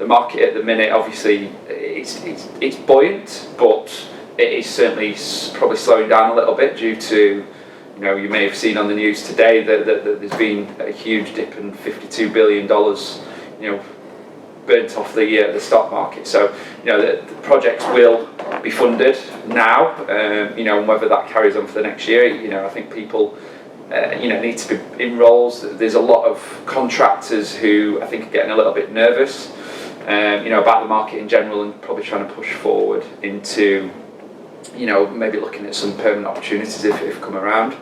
the market at the minute, obviously, it's buoyant, but it is certainly probably slowing down a little bit due to, you may have seen on the news today that there's been a huge dip in $52 billion, burnt off the stock market. So, the projects will be funded now, and whether that carries on for the next year, I think people, need to be in roles. There's a lot of contractors who I think are getting a little bit nervous, about the market in general, and probably trying to push forward into, maybe looking at some permanent opportunities if come around.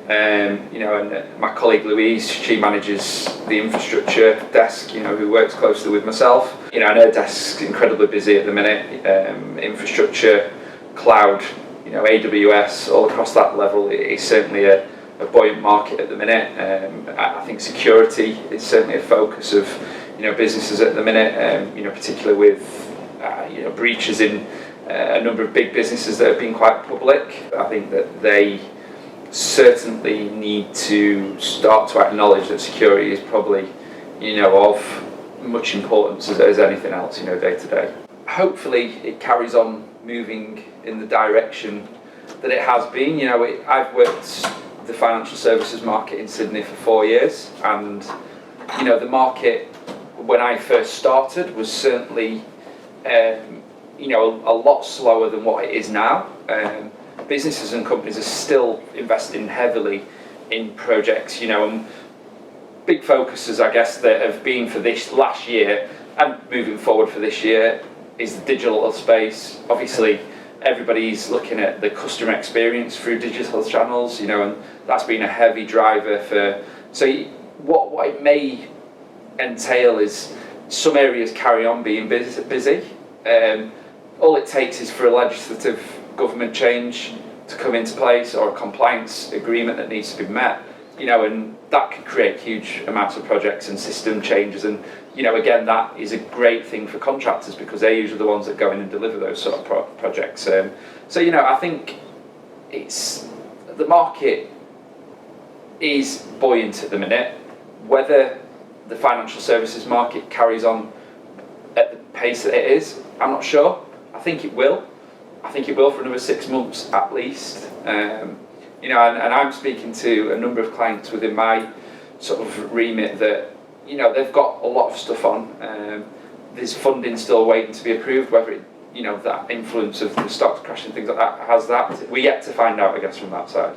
And my colleague Louise, she manages the infrastructure desk, who works closely with myself. And her desk's incredibly busy at the minute. Infrastructure, cloud, AWS, all across that level is certainly a buoyant market at the minute. I think security is certainly a focus of businesses at the minute. Particularly with breaches in a number of big businesses that have been quite public. I think that they certainly need to start to acknowledge that security is probably, of much importance as anything else, day to day. Hopefully it carries on moving in the direction that it has been. I've worked the financial services market in Sydney for 4 years, and the market when I first started was certainly a lot slower than what it is now. Businesses and companies are still investing heavily in projects, and big focuses, I guess, that have been for this last year and moving forward for this year is the digital space. Obviously, everybody's looking at the customer experience through digital channels, and that's been a heavy driver for. So what it may entail is some areas carry on being busy. All it takes is for a legislative government change to come into place, or a compliance agreement that needs to be met, and that can create huge amounts of projects and system changes. And again, that is a great thing for contractors because they're usually the ones that go in and deliver those sort of projects. So I think the market is buoyant at the minute. Whether the financial services market carries on at the pace that it is, I'm not sure. I think it will. I think it will for another 6 months at least. And I'm speaking to a number of clients within my sort of remit that, they've got a lot of stuff on. There's funding still waiting to be approved, whether that influence of the stocks crashing, things like that, has that. We're yet to find out, I guess, from that side.